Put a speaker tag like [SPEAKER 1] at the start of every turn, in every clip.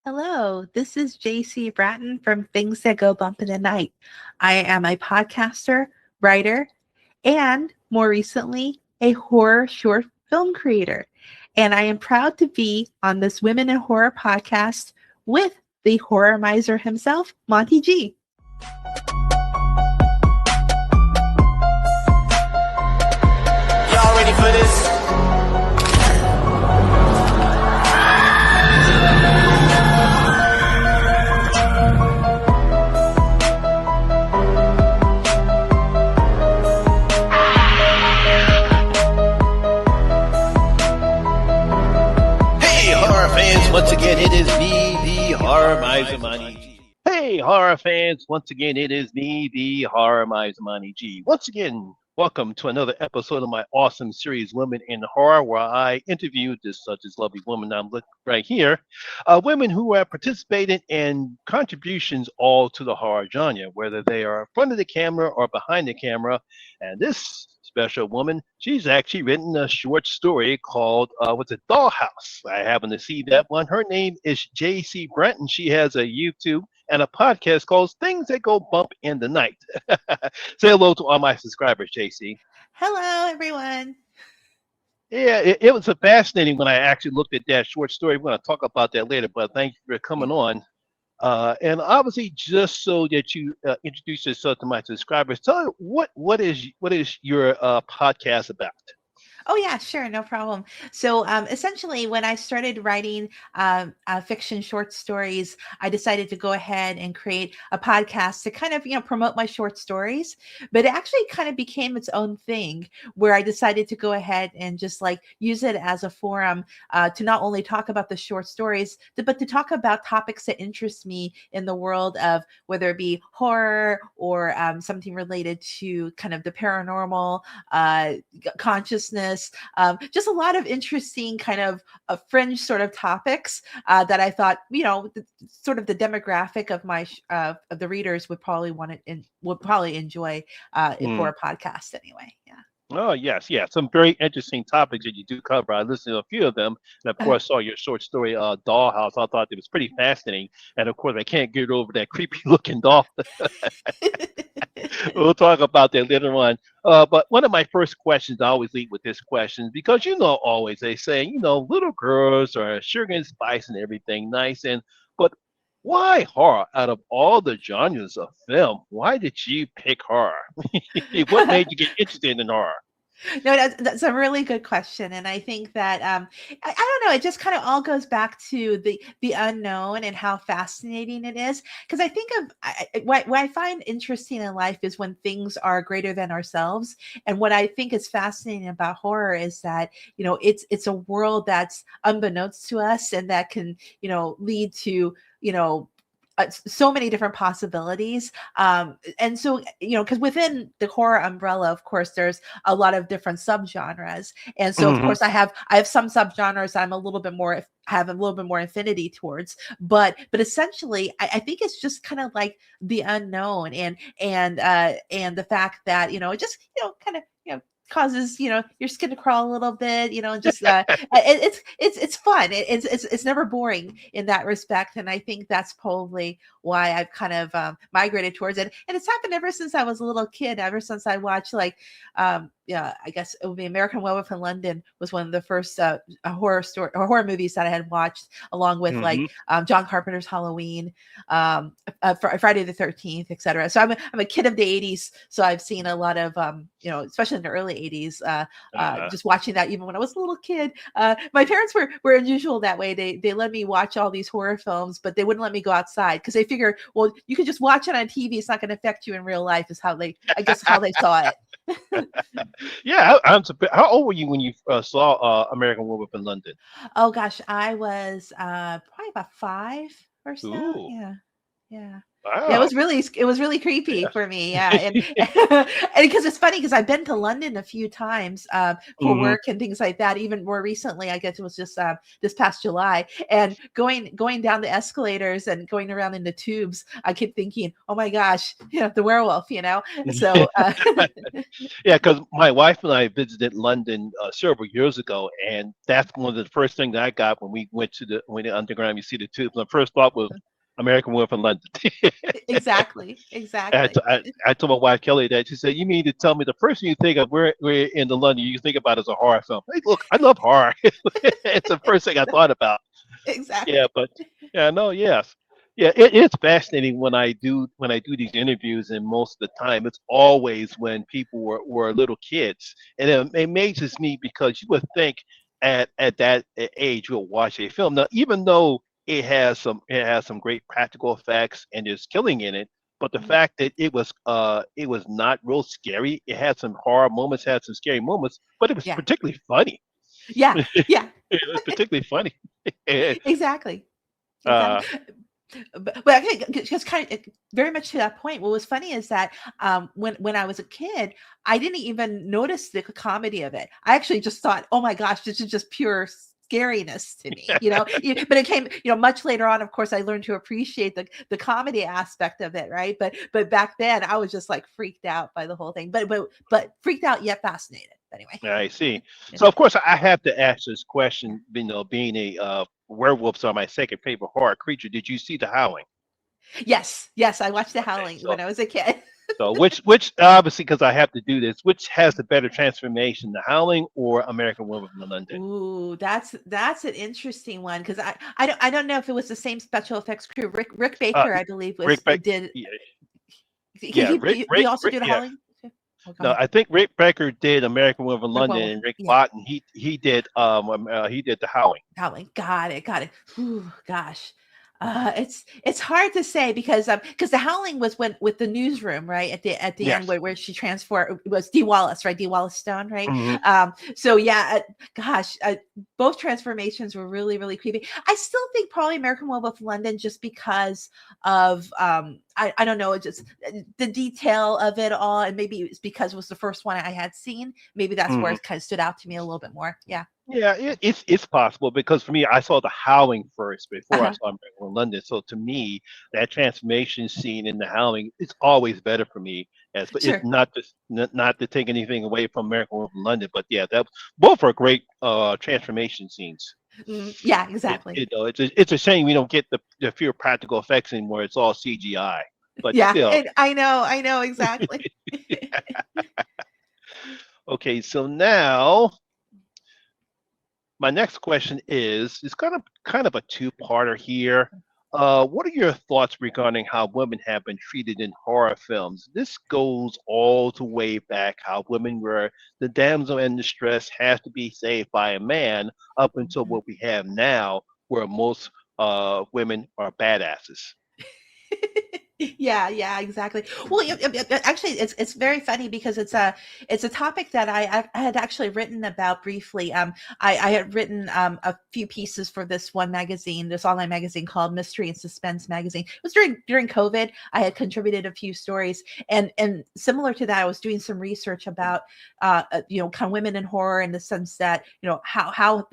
[SPEAKER 1] Hello, this is JC Bratton from Things That Go Bump in the Night. I am a podcaster, writer, and more recently, a horror short film creator. And I am proud to be on this Women in Horror podcast with the horror miser himself, Monty G.
[SPEAKER 2] Y'all ready for this? Hey, horror fans, once again, it is me, the horror miser, Monty G. Hey, horror fans, once again, it is me, the horror miser, Monty G. Once again, welcome to another episode of my awesome series, Women in Horror, where I interview such as lovely women I'm looking right here, women who have participated in contributions all to the horror genre, whether they are in front of the camera or behind the camera. And this special woman, she's actually written a short story called what's it, Dollhouse. I happen to see that one. Her name is JC Bratton. She has a YouTube and a podcast called Things That Go Bump in the Night. Say hello to all my subscribers, JC.
[SPEAKER 1] Hello, everyone.
[SPEAKER 2] Yeah, it was a fascinating when I actually looked at that short story. We're going to talk about that later, but thank you for coming on. And obviously, just so that you introduce yourself to my subscribers, tell me what is your podcast about?
[SPEAKER 1] Oh, yeah, sure. No problem. So essentially, when I started writing fiction short stories, I decided to go ahead and create a podcast to kind of, promote my short stories. But it actually kind of became its own thing where I decided to go ahead and just like use it as a forum to not only talk about the short stories, but to talk about topics that interest me in the world of whether it be horror or something related to kind of the paranormal, consciousness, just a lot of interesting kind of fringe sort of topics that I thought, sort of the demographic of my of the readers would probably want it and would probably enjoy it for
[SPEAKER 2] Mm.
[SPEAKER 1] a podcast anyway. Yeah.
[SPEAKER 2] Oh, yes, yeah. Some very interesting topics that you do cover. I listened to a few of them. And of course, saw your short story, Dollhouse. I thought it was pretty fascinating. And of course, I can't get over that creepy looking doll. We'll talk about that later on. But one of my first questions, I always lead with this question because always they say, little girls are sugar and spice and everything nice. But why horror out of all the genres of film? Why did you pick horror? What made you get interested in horror?
[SPEAKER 1] No, that's a really good question, and I think that I don't know. It just kind of all goes back to the unknown and how fascinating it is. Because I think of what I find interesting in life is when things are greater than ourselves. And what I think is fascinating about horror is that it's a world that's unbeknownst to us, and that can lead to so many different possibilities. And so, because within the horror umbrella, of course, there's a lot of different subgenres. And so, of
[SPEAKER 2] Hmm.
[SPEAKER 1] course, I have some subgenres I'm a little bit more have a little bit more affinity towards, but essentially I think it's just kind of like the unknown and the fact that it just kind of causes your skin to crawl a little bit, just it's fun. It's never boring in that respect, and I think that's probably why I've kind of migrated towards it. And it's happened ever since I was a little kid. Ever since I watched yeah, I guess it would be American Werewolf in London was one of the first horror story or horror movies that I had watched, along with like
[SPEAKER 2] Hmm.
[SPEAKER 1] John Carpenter's Halloween, Friday the 13th, etc. So I'm a kid of the 80s, so I've seen a lot of especially in the early 80s,
[SPEAKER 2] Uh,
[SPEAKER 1] just watching that even when I was a little kid. My parents were unusual that way. They let me watch all these horror films, but they wouldn't let me go outside because they figure, well, you can just watch it on TV. It's not going to affect you in real life. Is how I guess how they saw it.
[SPEAKER 2] yeah, I'm surprised. How old were you when you saw American Werewolf in London?
[SPEAKER 1] Oh gosh, I was probably about 5 or so.
[SPEAKER 2] Ooh.
[SPEAKER 1] Yeah, yeah. Yeah,
[SPEAKER 2] Wow.
[SPEAKER 1] it was really creepy
[SPEAKER 2] Yeah.
[SPEAKER 1] for me. Yeah, and because it's funny because I've been to London a few times for
[SPEAKER 2] Hmm.
[SPEAKER 1] work and things like that. Even more recently, I guess it was just this past July, and going down the escalators and going around in the tubes, I keep thinking, oh my gosh, the werewolf, So
[SPEAKER 2] Yeah, because my wife and I visited London several years ago, and that's one of the first things I got when we went to underground. You see the tubes. My first thought was American Woman from London.
[SPEAKER 1] exactly, exactly.
[SPEAKER 2] I told my wife Kelly that. She said, "You mean to tell me the first thing you think of we're in the London you think about is a horror film?" Hey, look, I love horror. It's the first thing I thought about. Yeah,
[SPEAKER 1] Exactly.
[SPEAKER 2] but yeah, no, yes, yeah, it's fascinating when I do these interviews, and most of the time it's always when people were little kids, and it amazes me because you would think at that age you'll watch a film now, even though it has some great practical effects and there's killing in it, but the
[SPEAKER 1] Mhm.
[SPEAKER 2] fact that it was not real scary, it had some horror moments, had some scary moments, but it was
[SPEAKER 1] Yeah,
[SPEAKER 2] particularly funny.
[SPEAKER 1] yeah, yeah.
[SPEAKER 2] It was particularly funny.
[SPEAKER 1] Exactly,
[SPEAKER 2] uh,
[SPEAKER 1] exactly. But I think just kind of very much to that point. What was funny is that when I was a kid, I didn't even notice the comedy of it. I actually just thought, oh my gosh, this is just pure scariness to me, But it came, much later on. Of course, I learned to appreciate the comedy aspect of it, right? But back then, I was just like freaked out by the whole thing. But freaked out yet fascinated. Anyway,
[SPEAKER 2] I see.
[SPEAKER 1] yeah.
[SPEAKER 2] So of course I have to ask this question. Being a werewolves are my second favorite horror creature. Did you see The Howling?
[SPEAKER 1] Yes, yes, I watched The
[SPEAKER 2] Okay,
[SPEAKER 1] Howling
[SPEAKER 2] so
[SPEAKER 1] when I was a kid.
[SPEAKER 2] which obviously because I have to do this, which has the better transformation, The Howling or American Woman from London?
[SPEAKER 1] Ooh, that's an interesting one because I don't know if it was the same special effects crew. Rick
[SPEAKER 2] Uh,
[SPEAKER 1] Baker, I believe,
[SPEAKER 2] Rick Beck,
[SPEAKER 1] did
[SPEAKER 2] yeah, yeah,
[SPEAKER 1] he also do the
[SPEAKER 2] yeah.
[SPEAKER 1] Howling? too? Oh, go
[SPEAKER 2] No,
[SPEAKER 1] ahead.
[SPEAKER 2] I think Rick Becker did American Woman from
[SPEAKER 1] Rick
[SPEAKER 2] London,
[SPEAKER 1] Werewolf.
[SPEAKER 2] and Rick
[SPEAKER 1] Yeah,
[SPEAKER 2] Botton he did The Howling.
[SPEAKER 1] Howling. Got it. Whew, gosh. It's hard to say because the Howling was when with the newsroom, right, at the end
[SPEAKER 2] Yes.
[SPEAKER 1] where she transformed, it was Dee Wallace, right? Dee Wallace Stone, right?
[SPEAKER 2] Hmm.
[SPEAKER 1] So yeah, gosh, both transformations were really, really creepy. I still think probably American Werewolf of London just because of I don't know, just the detail of it all, and maybe it's because it was the first one I had seen. Maybe that's where
[SPEAKER 2] Hmm.
[SPEAKER 1] it kind of stood out to me a little bit more. Yeah.
[SPEAKER 2] Yeah, it's possible because for me, I saw The Howling first before I
[SPEAKER 1] Uh-huh.
[SPEAKER 2] saw American Woman from London. So to me, that transformation scene in The Howling is always better for me. As but it's
[SPEAKER 1] Sure.
[SPEAKER 2] not to take anything away from American Woman from London, but yeah, that both are great transformation scenes.
[SPEAKER 1] Yeah, exactly.
[SPEAKER 2] It's a shame we don't get the fewer practical effects anymore. It's all CGI, but
[SPEAKER 1] Yeah,
[SPEAKER 2] still.
[SPEAKER 1] and I know exactly.
[SPEAKER 2] Okay, so now my next question is it's kind of a two-parter here. What are your thoughts regarding how women have been treated in horror films? This goes all the way back how women were the damsel in distress has to be saved by a man up until what we have now, where most women are badasses.
[SPEAKER 1] Yeah, exactly. Well, actually, it's very funny because it's a topic that I had actually written about briefly. I had written a few pieces for this one magazine, this online magazine called Mystery and Suspense Magazine. It was during COVID. I had contributed a few stories, and similar to that, I was doing some research about kind of women in horror in the sense that how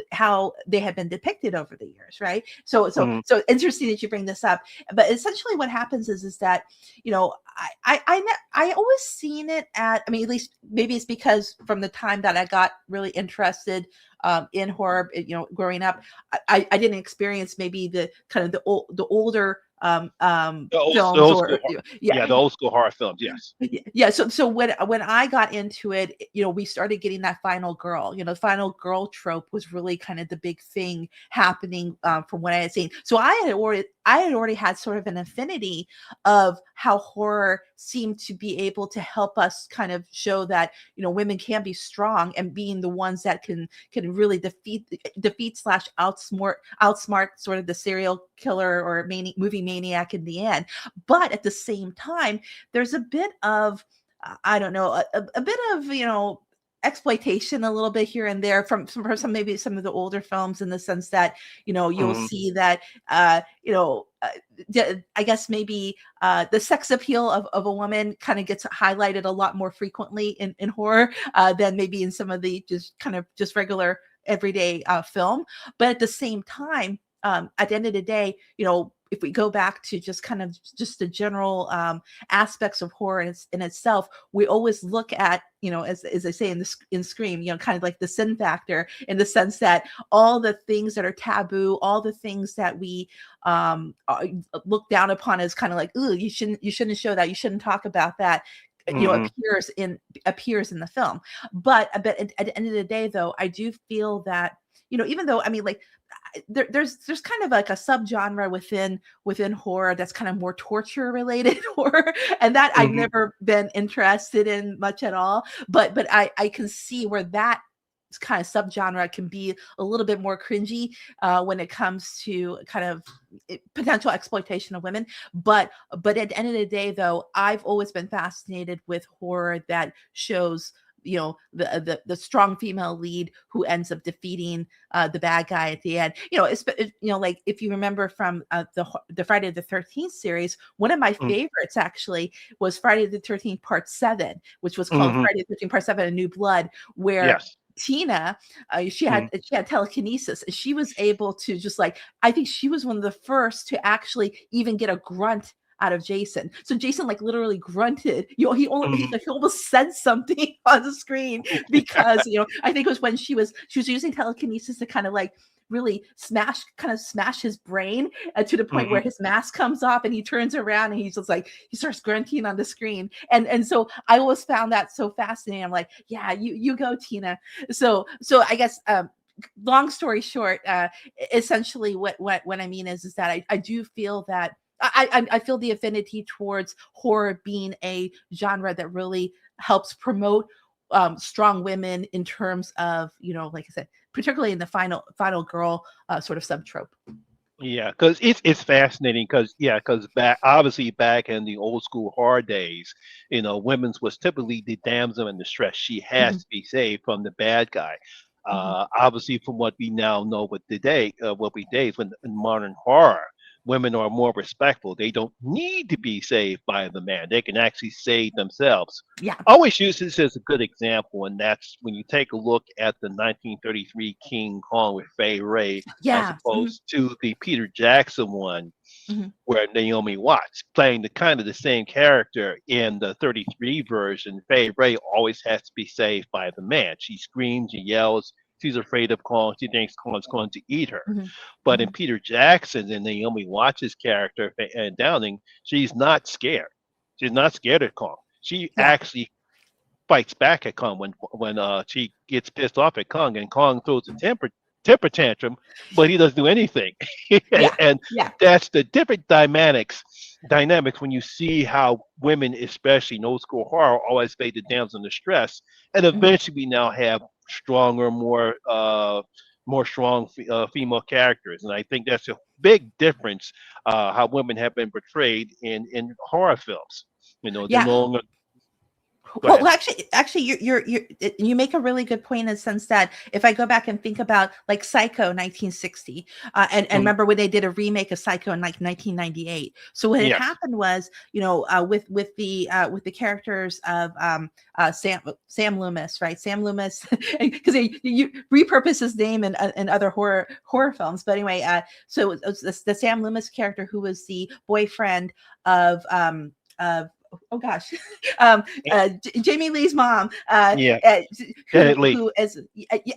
[SPEAKER 1] they have been depicted over the years, right?
[SPEAKER 2] Mhm.
[SPEAKER 1] So interesting that you bring this up, but essentially what happens is that I always seen it at, I mean, at least maybe it's because from the time that I got really interested in horror, growing up, I didn't experience maybe the kind of the older
[SPEAKER 2] The
[SPEAKER 1] films
[SPEAKER 2] old
[SPEAKER 1] or
[SPEAKER 2] school,
[SPEAKER 1] yeah.
[SPEAKER 2] yeah, the old school horror films, yes.
[SPEAKER 1] Yeah, so when I got into it, we started getting that final girl. The final girl trope was really kind of the big thing happening from what I had seen. So I had already had sort of an affinity of how horror seemed to be able to help us kind of show that women can be strong and being the ones that can really defeat slash outsmart sort of the serial killer or movie maniac in the end. But at the same time, there's a bit of I don't know, a bit of exploitation a little bit here and there from some maybe some of the older films, in the sense that, you'll
[SPEAKER 2] Mm-hmm.
[SPEAKER 1] see that, I guess maybe the sex appeal of a woman kind of gets highlighted a lot more frequently in horror than maybe in some of the just regular everyday film. But at the same time, at the end of the day, if we go back to just kind of just the general aspects of horror in itself, we always look at, as I say in Scream, kind of like the sin factor, in the sense that all the things that are taboo, all the things that we look down upon as kind of like, ooh, you shouldn't show that, you shouldn't talk about that,
[SPEAKER 2] Mm-hmm.
[SPEAKER 1] appears in the film. But at the end of the day, though, I do feel that, even though, I mean, like, there's kind of like a subgenre within horror that's kind of more torture related horror, and that I've
[SPEAKER 2] Mm-hmm.
[SPEAKER 1] never been interested in much at all. But I can see where that kind of subgenre can be a little bit more cringy when it comes to kind of potential exploitation of women. But at the end of the day, though, I've always been fascinated with horror that shows, the strong female lead who ends up defeating the bad guy at the end. Like, if you remember from the Friday the 13th series, one of my favorites actually was Friday the 13th Part 7, which was called
[SPEAKER 2] Mm-hmm.
[SPEAKER 1] Friday the 13th Part 7: A New Blood, where
[SPEAKER 2] Yes.
[SPEAKER 1] Tina, she
[SPEAKER 2] Mm-hmm.
[SPEAKER 1] had telekinesis, and she was able to just, like, I think she was one of the first to actually even get a grunt out of Jason. So Jason, like, literally grunted.
[SPEAKER 2] Mm-hmm.
[SPEAKER 1] He almost said something on the screen, because I think it was when she was using telekinesis to kind of like really smash his brain to the point
[SPEAKER 2] Mm-hmm.
[SPEAKER 1] where his mask comes off and he turns around and he's just like, he starts grunting on the screen. And so I always found that so fascinating. I'm like, yeah, you go, Tina. So I guess, long story short, essentially what I mean is that I do feel that I feel the affinity towards horror being a genre that really helps promote strong women, in terms of, like I said, particularly in the final girl sort of subtrope.
[SPEAKER 2] Yeah, because it's fascinating. Because back in the old school horror days, women's was typically the damsel in distress. She has
[SPEAKER 1] Mhm,
[SPEAKER 2] to be saved from the bad guy.
[SPEAKER 1] mhm.
[SPEAKER 2] Obviously, from what we now know with today, what we days when in modern horror, women are more respectful. They don't need to be saved by the man. They can actually save themselves.
[SPEAKER 1] Yeah,
[SPEAKER 2] I always use this as a good example, and that's when you take a look at the 1933 King Kong with Fay Ray, as
[SPEAKER 1] yeah. Mhm,
[SPEAKER 2] opposed to the Peter Jackson one
[SPEAKER 1] mhm,
[SPEAKER 2] where Naomi Watts playing the kind of the same character in the 33 version. Fay Ray always has to be saved by the man. She screams and yells. She's afraid of Kong. She thinks Kong's going to eat her.
[SPEAKER 1] mhm,
[SPEAKER 2] But in
[SPEAKER 1] mhm.
[SPEAKER 2] Peter Jackson and Naomi Watts' character and Downing, she's not scared. She's not scared of Kong. She
[SPEAKER 1] Yeah,
[SPEAKER 2] actually fights back at Kong when she gets pissed off at Kong, and Kong throws a temper tantrum, but he doesn't do anything. and,
[SPEAKER 1] yeah,
[SPEAKER 2] and
[SPEAKER 1] yeah.
[SPEAKER 2] that's the different dynamics when you see how women, especially in old school horror, always play the damsel in distress, and
[SPEAKER 1] Mhm.
[SPEAKER 2] eventually we now have stronger, more strong female characters, and I think that's a big difference how women have been portrayed in horror films. They're
[SPEAKER 1] Yeah.
[SPEAKER 2] no longer. Go
[SPEAKER 1] Well,
[SPEAKER 2] ahead.
[SPEAKER 1] well, actually, you make a really good point, in the sense that if I go back and think about, like, Psycho 1960, and
[SPEAKER 2] Mm,
[SPEAKER 1] remember when they did a remake of Psycho in like 1998. So what had
[SPEAKER 2] yes.
[SPEAKER 1] happened was, with the characters of Sam Loomis, right? Sam Loomis, because you repurpose his name in other horror films. But anyway, so it was the Sam Loomis character, who was the boyfriend of oh gosh, Jamie Lee's mom,
[SPEAKER 2] Yeah.
[SPEAKER 1] who
[SPEAKER 2] Janet Lee.
[SPEAKER 1] who is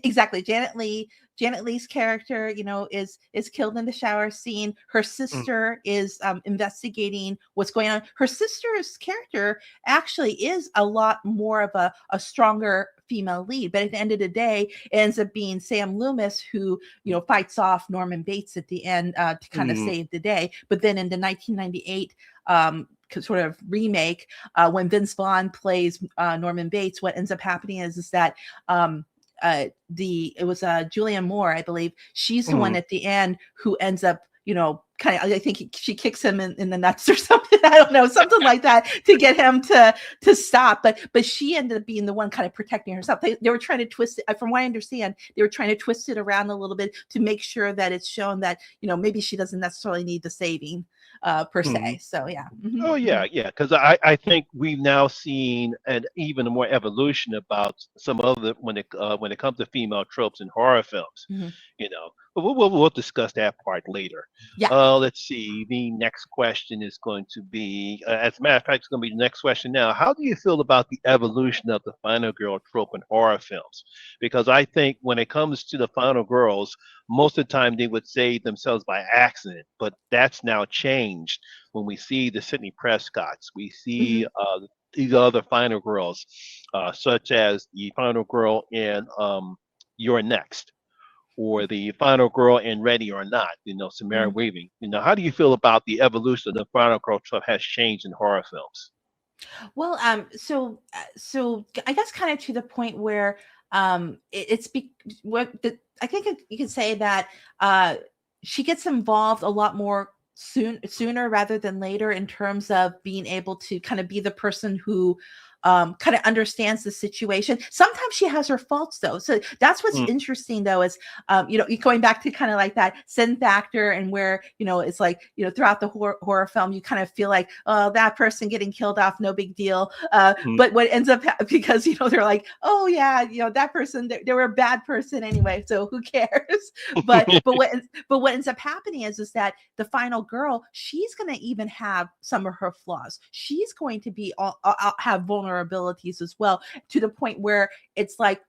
[SPEAKER 1] exactly Janet Lee. Janet Lee's character, is killed in the shower scene. Her
[SPEAKER 2] Mm,
[SPEAKER 1] sister is investigating what's going on. Her sister's character actually is a lot more of a stronger female lead, but at the end of the day, it ends up being Sam Loomis who fights off Norman Bates at the end to kind of
[SPEAKER 2] mm,
[SPEAKER 1] save the day. But then in the 1998 sort of remake, when Vince Vaughn plays Norman Bates, what ends up happening is that it was Julianne Moore, I believe. She's the one
[SPEAKER 2] mm,
[SPEAKER 1] at the end who ends up kind of, I think she kicks him in the nuts or something. I don't know, something like that to get him to stop. But she ended up being the one kind of protecting herself. They were trying to twist it, from what I understand, they were trying to twist it around a little bit to make sure that it's shown that, maybe she doesn't necessarily need the saving per
[SPEAKER 2] Mhm.
[SPEAKER 1] se. So yeah. Mm-hmm,
[SPEAKER 2] Oh
[SPEAKER 1] mm-hmm,
[SPEAKER 2] yeah. Because I think we've now seen an even more evolution about some other when it comes to female tropes in horror films.
[SPEAKER 1] mm-hmm.
[SPEAKER 2] But we'll discuss that part later.
[SPEAKER 1] Yeah.
[SPEAKER 2] Let's see. The next question is going to be, as a matter of fact, it's going to be the next question now. How do you feel about the evolution of the final girl trope in horror films? Because I think when it comes to the final girls, most of the time they would save themselves by accident, but that's now changed when we see the Sidney Prescotts, we see
[SPEAKER 1] Mm-hmm,
[SPEAKER 2] these other final girls, such as the final girl in You're Next, or the final girl in Ready or Not, Samara
[SPEAKER 1] mm-hmm.
[SPEAKER 2] Weaving. How do you feel about the evolution of the final girl trope has changed in horror films?
[SPEAKER 1] Well, so I guess kind of to the point where it's I think you could say that uh, she gets involved a lot more sooner rather than later in terms of being able to kind of be the person who kind of understands the situation. Sometimes she has her faults though, so that's what's
[SPEAKER 2] Mm,
[SPEAKER 1] interesting though is going back to kind of like that sin factor, and where it's like throughout the horror film you kind of feel like, oh, that person getting killed off, no big deal,
[SPEAKER 2] mm,
[SPEAKER 1] but what ends up because they're like, oh yeah, that person, they were a bad person anyway, so who cares? But what ends up happening is that the final girl, she's going to even have some of her flaws. She's going to be have vulnerabilities as well, to the point where it's like,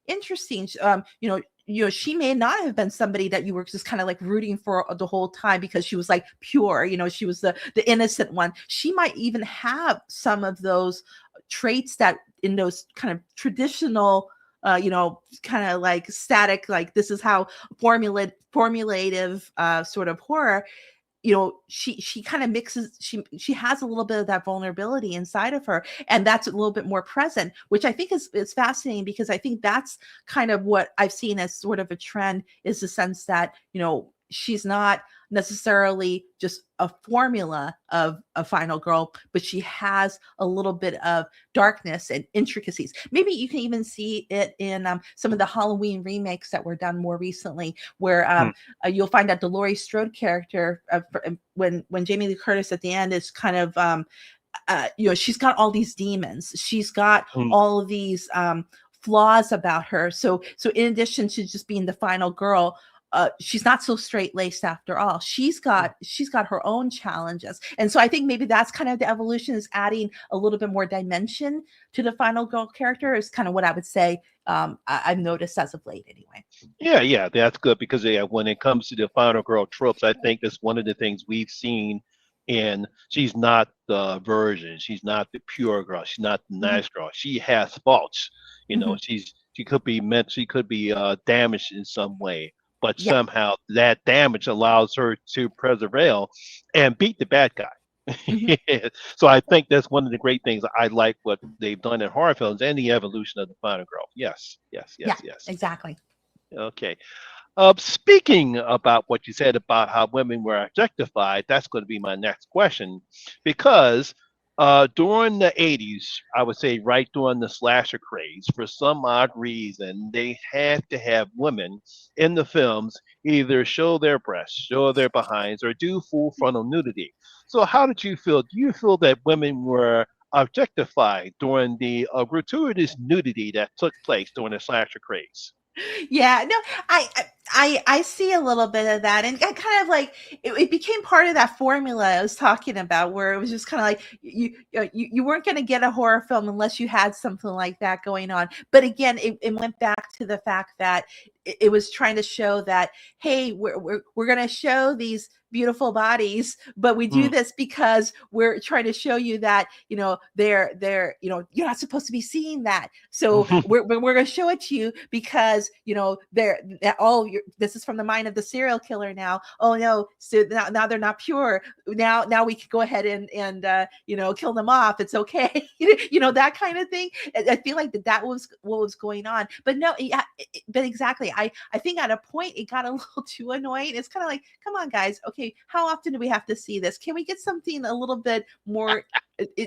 [SPEAKER 1] interesting. She may not have been somebody that you were just kind of like rooting for the whole time because she was like pure. She was the innocent one. She might even have some of those traits that in those kind of traditional kind of like static, like this is how formulative sort of horror, she kind of mixes, she has a little bit of that vulnerability inside of her, and that's a little bit more present, which I think is fascinating, because I think that's kind of what I've seen as sort of a trend, is the sense that she's not necessarily just a formula of a final girl, but she has a little bit of darkness and intricacies. Maybe you can even see it in some of the Halloween remakes that were done more recently, where
[SPEAKER 2] mm,
[SPEAKER 1] you'll find that the Laurie Strode character, when Jamie Lee Curtis at the end is kind of she's got all these demons, she's got
[SPEAKER 2] mm,
[SPEAKER 1] all of these flaws about her. So in addition to just being the final girl, she's not so straight laced after all. She's got her own challenges, and so I think maybe that's kind of the evolution, is adding a little bit more dimension to the final girl character, is kind of what I would say. I've noticed as of late, anyway.
[SPEAKER 2] yeah, that's good because when it comes to the final girl tropes, I think that's one of the things we've seen. And she's not the virgin. She's not the pure girl. She's not the
[SPEAKER 1] Mm-hmm,
[SPEAKER 2] nice girl. She has faults.
[SPEAKER 1] mm-hmm,
[SPEAKER 2] She could be meant. She could be damaged in some way, but
[SPEAKER 1] yeah.
[SPEAKER 2] somehow that damage allows her to persevere and beat the bad guy.
[SPEAKER 1] Mm-hmm,
[SPEAKER 2] So I think that's one of the great things I like what they've done in horror films and the evolution of the final girl. Yes, yes,
[SPEAKER 1] yeah,
[SPEAKER 2] yes, yes.
[SPEAKER 1] exactly.
[SPEAKER 2] Okay. Speaking about what you said about how women were objectified, that's going to be my next question. Because during the 80s, I would say right during the slasher craze, for some odd reason, they had to have women in the films either show their breasts, show their behinds, or do full frontal nudity. So, how did you feel? Do you feel that women were objectified during the gratuitous nudity that took place during the slasher craze?
[SPEAKER 1] Yeah, no, I see a little bit of that, and I kind of like it became part of that formula I was talking about, where it was just kind of like you weren't going to get a horror film unless you had something like that going on. But again, it went back to the fact that it was trying to show that, hey, we're going to show these beautiful bodies, but we do
[SPEAKER 2] Mm.
[SPEAKER 1] this because we're trying to show you that they're you're not supposed to be seeing that, so we're going to show it to you because they're that, oh, this is from the mind of the serial killer now, oh no, so now they're not pure, now we can go ahead and kill them off, it's okay. That kind of thing. I feel like that was what was going on, but no, yeah, but exactly. I think at a point it got a little too annoying. It's kind of like, come on, guys. Okay, how often do we have to see this? Can we get something a little bit more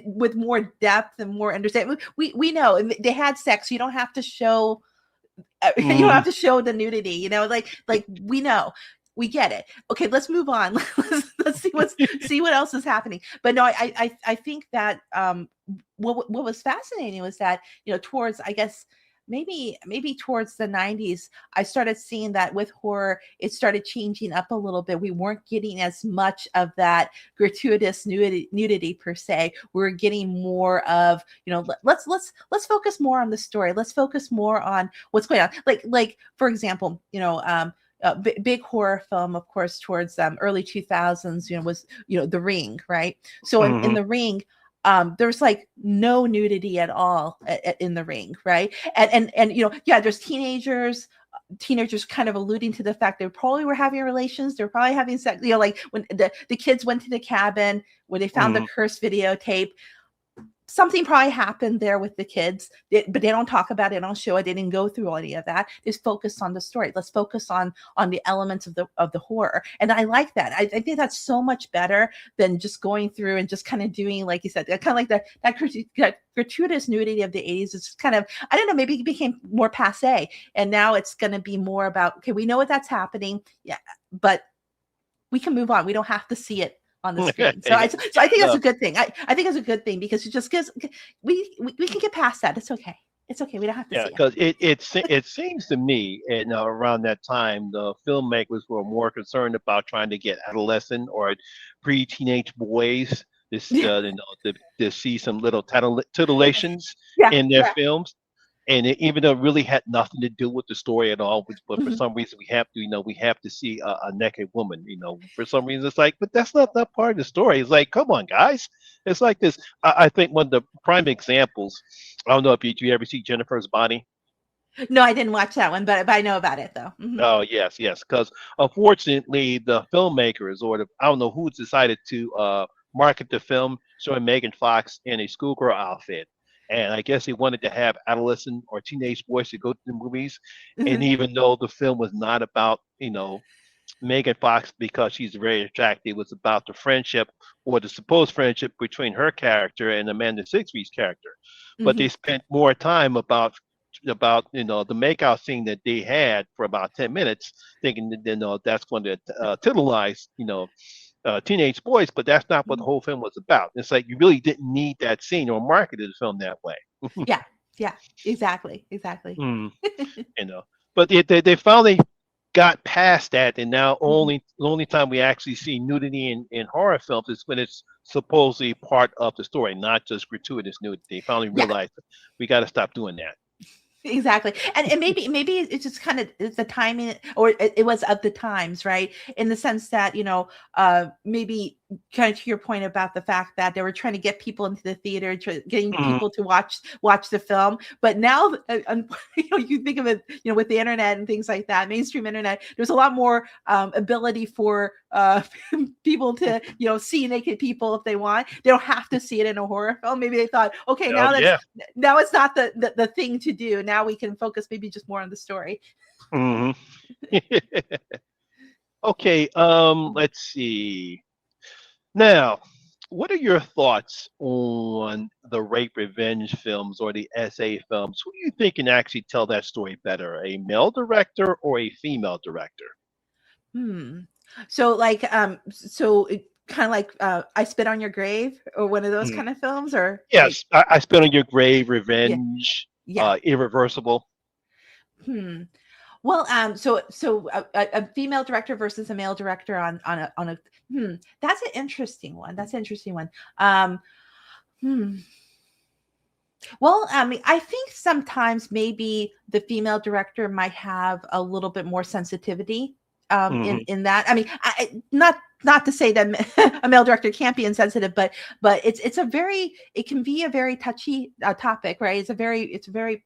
[SPEAKER 1] with more depth and more understanding? We know they had sex. You don't have to show. You don't have to show the nudity. You know, like we know. We get it. Okay, let's move on. Let's see what else is happening. But no, I think that what was fascinating was that, you know, towards, I guess, maybe towards the 90s, I started seeing that with horror, it started changing up a little bit. We weren't getting as much of that gratuitous nudity per se. We were getting more of, you know, let's focus more on the story. Let's focus more on what's going on. Like for example, you know, big horror film, of course, towards early 2000s, you know, was, you know, The Ring, right? So in The Ring, there's like no nudity at all in The Ring, right? And you know, yeah, there's teenagers kind of alluding to the fact they probably were having relations, they're probably having sex, you know, like when the kids went to the cabin where they found the cursed videotape. Something probably happened there with the kids, but they don't talk about it. They don't show it. They didn't go through any of that. Just focus on the story. Let's focus on the elements of the horror. And I like that. I think that's so much better than just going through and just kind of doing, like you said, kind of like that gratuitous nudity of the 80s. It's kind of, I don't know, maybe it became more passe. And now it's going to be more about, okay, we know what that's happening. Yeah, but we can move on. We don't have to see it on the screen. So I think that's a good thing. I think it's a good thing because it just gives, we can get past that. It's okay. It's okay. We don't have to see it.
[SPEAKER 2] Because it seems to me, and around that time, the filmmakers were more concerned about trying to get adolescent or pre-teenage boys to see some little titillations in their films. And even though it really had nothing to do with the story at all, but for some reason we have to see a naked woman. You know, for some reason it's like, but that's not that part of the story. It's like, come on, guys. It's like this. I think one of the prime examples. I don't know if you ever see Jennifer's Body.
[SPEAKER 1] No, I didn't watch that one, but I know about it though.
[SPEAKER 2] Oh yes, because unfortunately the filmmakers I don't know who decided to market the film showing Megan Fox in a schoolgirl outfit. And I guess he wanted to have adolescent or teenage boys to go to the movies. And even though the film was not about, you know, Megan Fox because she's very attractive, it was about the friendship or the supposed friendship between her character and Amanda Siegfried's character. But they spent more time about the makeout scene that they had for about 10 minutes, thinking that that's going to titilize teenage boys, but that's not what the whole film was about. It's like you really didn't need that scene or marketed the film that way.
[SPEAKER 1] yeah, exactly.
[SPEAKER 2] But they finally got past that, and now the only time we actually see nudity in horror films is when it's supposedly part of the story, not just gratuitous nudity. They finally realized we got to stop doing that.
[SPEAKER 1] Exactly. And maybe it's just kind of the timing, or it was of the times, right? In the sense that, you know, maybe kind of to your point about the fact that they were trying to get people into the theater, getting people to watch the film. But now, you know, you think of it, you know, with the internet and things like that, mainstream internet, there's a lot more ability for people to, you know, see naked people if they want. They don't have to see it in a horror film. Maybe they thought, okay, now it's not the thing to do. Now we can focus maybe just more on the story.
[SPEAKER 2] Okay, let's see. Now, what are your thoughts on the rape revenge films or the SA films? Who do you think can actually tell that story better, a male director or a female director?
[SPEAKER 1] So like, so kind of like I Spit on Your Grave, or one of those kind of films, or
[SPEAKER 2] yes, I Spit on Your Grave, Revenge, Irreversible.
[SPEAKER 1] Well, so a female director versus a male director on a that's an interesting one. Well, I think sometimes maybe the female director might have a little bit more sensitivity in that. I mean, not to say that a male director can't be insensitive, but it can be a very touchy topic, right? It's a very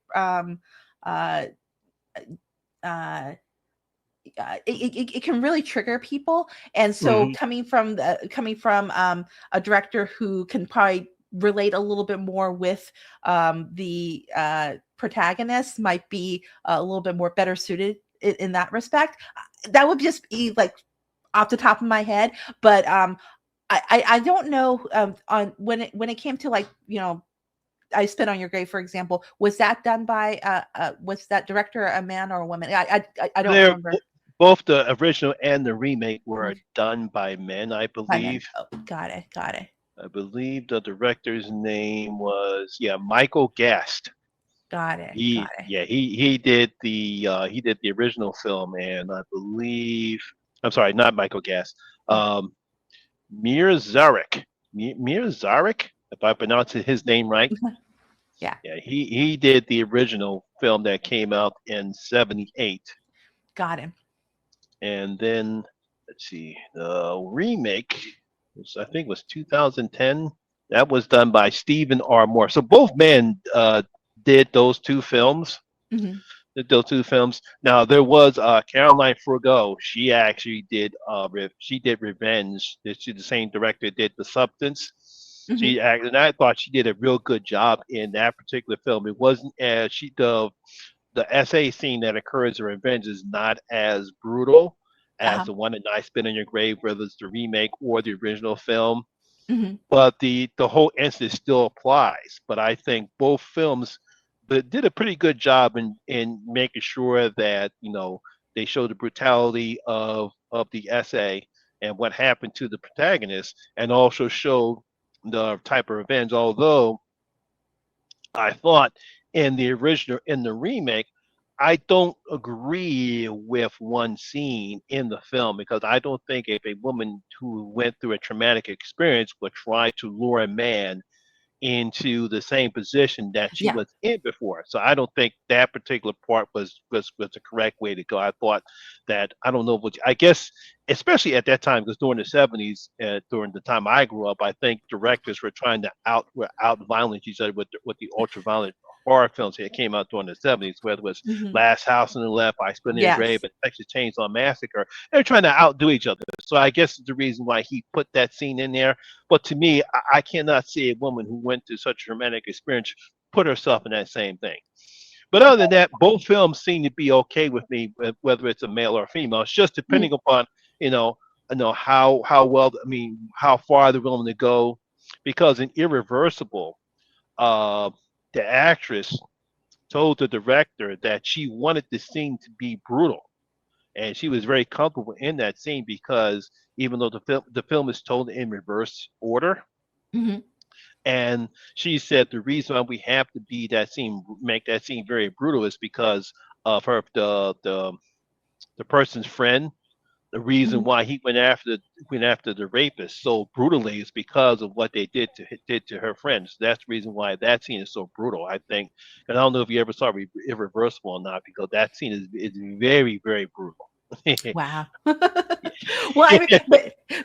[SPEAKER 1] it can really trigger people. And so coming from a director who can probably relate a little bit more with the protagonist might be a little bit more better suited in that respect. That would just be like off the top of my head, but I don't know on when it came to like I Spit on Your Grave, for example. Was that done by was that director a man or a woman? I don't
[SPEAKER 2] They're
[SPEAKER 1] remember.
[SPEAKER 2] both the original and the remake were done by men, I
[SPEAKER 1] By men.
[SPEAKER 2] believe.
[SPEAKER 1] Oh, got it. Got it.
[SPEAKER 2] I believe the director's name was Michael Guest.
[SPEAKER 1] Got it. Got it.
[SPEAKER 2] He did the original film, and I believe I'm sorry, not Michael Guest. Um, Mir Zarek. Mir Zarek, if I pronounce his name right.
[SPEAKER 1] Yeah.
[SPEAKER 2] Yeah, he did the original film that came out in '78.
[SPEAKER 1] Got him.
[SPEAKER 2] And then let's see, the remake was I think was 2010. That was done by Stephen R. Moore. So both men did those two films.
[SPEAKER 1] Mm-hmm.
[SPEAKER 2] Did those two films. Now there was Caroline Forgo. She actually did she did Revenge. She the same director did The Substance.
[SPEAKER 1] Mm-hmm.
[SPEAKER 2] She acted, and I thought she did a real good job in that particular film. It wasn't as she the essay scene that occurs in Revenge is not as brutal as
[SPEAKER 1] Uh-huh.
[SPEAKER 2] the one in I Spit on Your Grave, whether it's the remake or the original film.
[SPEAKER 1] Mm-hmm.
[SPEAKER 2] But the whole incident still applies. But I think both films did a pretty good job in making sure that they show the brutality of the essay and what happened to the protagonist, and also show the type of revenge. Although I thought in the remake, I don't agree with one scene in the film because I don't think if a woman who went through a traumatic experience would try to lure a man into the same position that she
[SPEAKER 1] Yeah.
[SPEAKER 2] was in before. So I don't think that particular part was the correct way to go. I thought that I don't know what I guess especially at that time because during the '70s, during the time I grew up, I think directors were trying to out violence each other with the ultra violent horror films that came out during the '70s, whether it was
[SPEAKER 1] Mm-hmm.
[SPEAKER 2] Last House on the Left, I Spit in Your Grave,
[SPEAKER 1] Yes.
[SPEAKER 2] and Texas Chainsaw Massacre. They're trying to outdo each other. So I guess it's the reason why he put that scene in there. But to me, I cannot see a woman who went through such a traumatic experience put herself in that same thing. But other than that, both films seem to be okay with me, whether it's a male or female. It's just
[SPEAKER 1] Mm-hmm.
[SPEAKER 2] depending upon, you know, how well, I mean, how far they're willing to go. Because in Irreversible, uh, the actress told the director that she wanted the scene to be brutal, and she was very comfortable in that scene because even though the film is told in reverse order,
[SPEAKER 1] Mm-hmm.
[SPEAKER 2] and she said the reason why we have to be that scene, make that scene very brutal, is because of her the person's friend. The reason
[SPEAKER 1] Mm-hmm.
[SPEAKER 2] why he went after the rapist so brutally is because of what they did to her friends. That's the reason why that scene is so brutal. I think, and I don't know if you ever saw Irreversible or not, because that scene is very very brutal.
[SPEAKER 1] Wow. Well, I mean,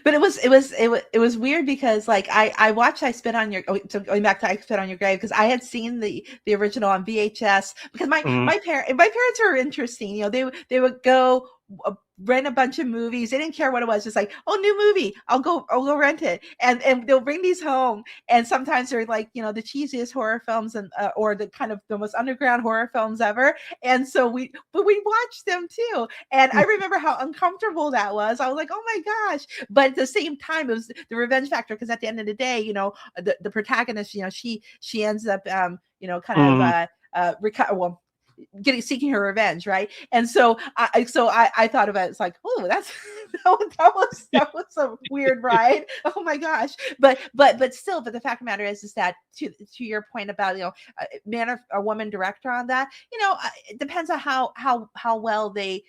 [SPEAKER 1] but it was weird because like I watched I Spit on Your so going back to I Spit on Your Grave because I had seen the original on VHS because my
[SPEAKER 2] Mhm.
[SPEAKER 1] my parents were interesting. They would go rent a bunch of movies. They didn't care what it was. Just like, oh, new movie, I'll go rent it, and they'll bring these home. And sometimes they're like the cheesiest horror films and or the kind of the most underground horror films ever. And so we watched them too. And I remember how uncomfortable that was. I was like, oh my gosh. But at the same time, it was the revenge factor because at the end of the day, the protagonist, she ends up, kind of,
[SPEAKER 2] Mhm.
[SPEAKER 1] well, seeking her revenge, right? And so I thought about it, it's like, oh, that's that was a weird ride. Oh my gosh. But still, but the fact of the matter is that to your point about man or woman director on that, it depends on how well they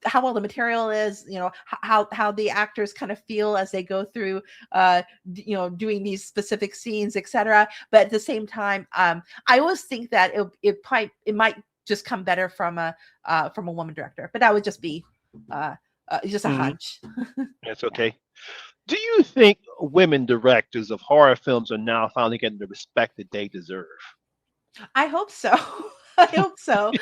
[SPEAKER 1] how well the material is, how the actors kind of feel as they go through doing these specific scenes, etc. But at the same time, I always think that it might just come better from a woman director, but that would just be just a
[SPEAKER 2] Mhm.
[SPEAKER 1] hunch.
[SPEAKER 2] That's
[SPEAKER 1] Yeah.
[SPEAKER 2] okay. Do you think women directors of horror films are now finally getting the respect that they deserve?
[SPEAKER 1] I hope so. I hope so.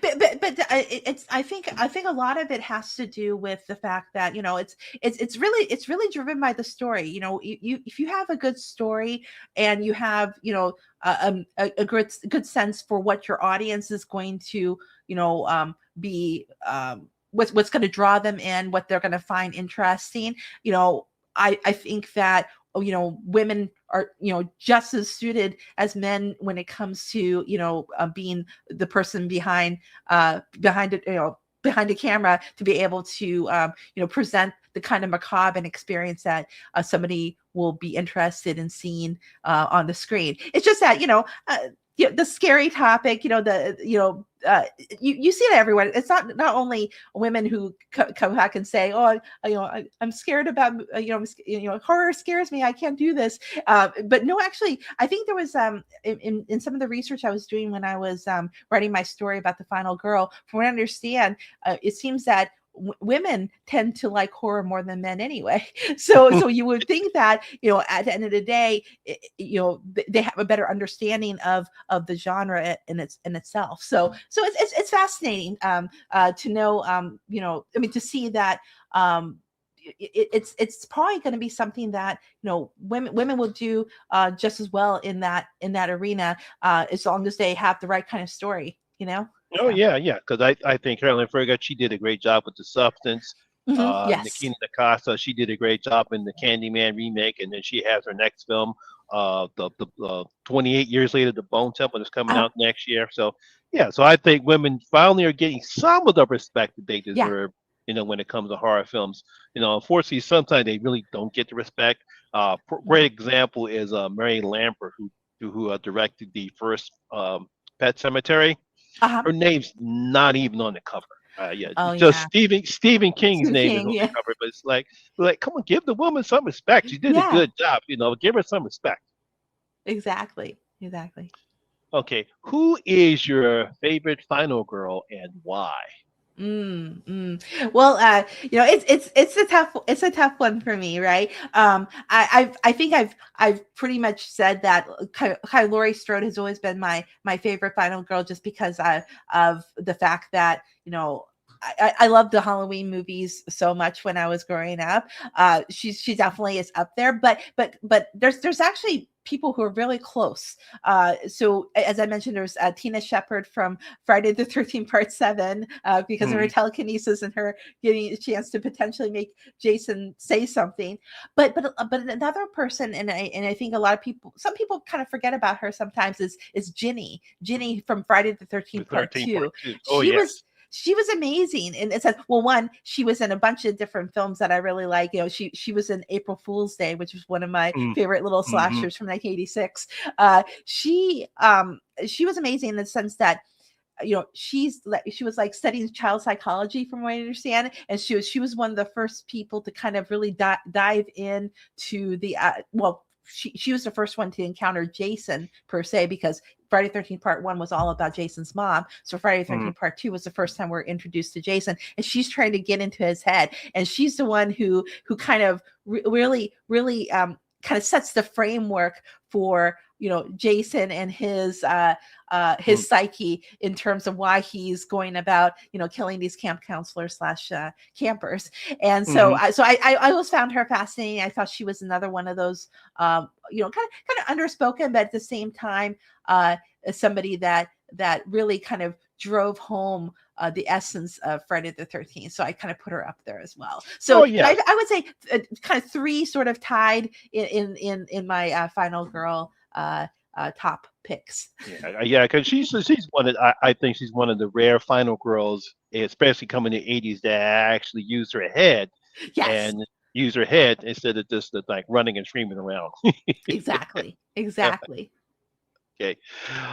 [SPEAKER 1] It's I think a lot of it has to do with the fact that it's really driven by the story. You if you have a good story and you have a good sense for what your audience is going to be what's going to draw them in, what they're going to find interesting. I think that women are just as suited as men when it comes to being the person behind it, behind a camera, to be able to present the kind of macabre and experience that somebody will be interested in seeing on the screen. It's just that the scary topic, you see it everywhere. It's not only women who come back and say, "Oh, I'm scared about horror scares me. I can't do this." But no, actually, I think there was in some of the research I was doing when I was writing my story about the final girl. From what I understand, it seems that women tend to like horror more than men anyway. So you would think that at the end of the day, they have a better understanding of the genre in itself. So it's fascinating to know, I mean, to see that it's probably going to be something that women will do just as well in that arena, as long as they have the right kind of story.
[SPEAKER 2] Oh
[SPEAKER 1] So.
[SPEAKER 2] yeah, yeah. Because I think Carolyn Frege, she did a great job with The Substance.
[SPEAKER 1] Yes.
[SPEAKER 2] Nikina Nakasa, she did a great job in the Candyman remake, and then she has her next film, the 28 years later, The Bone Temple, is coming
[SPEAKER 1] Uh,
[SPEAKER 2] out next year. So yeah, so I think women finally are getting some of the respect that they
[SPEAKER 1] yeah.
[SPEAKER 2] deserve. When it comes to horror films, unfortunately, sometimes they really don't get the respect. Great
[SPEAKER 1] Yeah.
[SPEAKER 2] example is Mary Lambert, who directed the first Pet Cemetery.
[SPEAKER 1] Uh-huh.
[SPEAKER 2] Her name's not even on the cover. Yeah,
[SPEAKER 1] Oh
[SPEAKER 2] just
[SPEAKER 1] yeah.
[SPEAKER 2] Stephen King's
[SPEAKER 1] Stephen
[SPEAKER 2] name is
[SPEAKER 1] King.
[SPEAKER 2] on the
[SPEAKER 1] Yeah.
[SPEAKER 2] cover, but it's like, come on, give the woman some respect. She did a
[SPEAKER 1] Yeah.
[SPEAKER 2] good job. Give her some respect.
[SPEAKER 1] Exactly. Exactly.
[SPEAKER 2] Okay, who is your favorite final girl and why?
[SPEAKER 1] Well, it's a tough one for me, right? I think I've pretty much said that Laurie Strode has always been my favorite final girl, just because of the fact that I love the Halloween movies so much when I was growing up. She definitely is up there, but there's actually people who are really close. So as I mentioned, there's Tina Shepard from Friday the 13th Part 7, because of her
[SPEAKER 2] Hmm.
[SPEAKER 1] telekinesis and her getting a chance to potentially make Jason say something. But another person, and I think a lot of people, some people kind of forget about her sometimes, is Ginny from Friday the
[SPEAKER 2] The
[SPEAKER 1] 13th Part
[SPEAKER 2] 13 Part
[SPEAKER 1] 2.
[SPEAKER 2] 2. Oh
[SPEAKER 1] She was
[SPEAKER 2] yes.
[SPEAKER 1] she was amazing. And it says, well, one, she was in a bunch of different films that I really like. She was in April Fool's Day, which was one of my favorite little
[SPEAKER 2] Mm-hmm.
[SPEAKER 1] slashers from 1986. She was amazing in the sense that she was like studying child psychology, from what I understand, and she was one of the first people to kind of really dive in to the she was the first one to encounter Jason per se, because Friday 13th Part 1 was all about Jason's mom. So Friday
[SPEAKER 2] Mm-hmm.
[SPEAKER 1] 13th Part 2 was the first time we're introduced to Jason, and she's trying to get into his head, and she's the one who kind of really kind of sets the framework for Jason and his psyche, in terms of why he's going about killing these camp counselors slash campers. And so
[SPEAKER 2] Mm-hmm.
[SPEAKER 1] I always found her fascinating. I thought she was another one of those kind of underspoken, but at the same time somebody that really kind of drove home the essence of Friday the 13th. So I kind of put her up there as well.
[SPEAKER 2] Oh
[SPEAKER 1] So
[SPEAKER 2] yes.
[SPEAKER 1] I would say kind of three sort of tied in my final girl top picks.
[SPEAKER 2] Yeah, because she's one of I think she's one of the rare final girls, especially coming in the '80s, that actually used her head
[SPEAKER 1] Yes,
[SPEAKER 2] and use her head instead of just like running and screaming around.
[SPEAKER 1] exactly. Exactly.
[SPEAKER 2] Okay.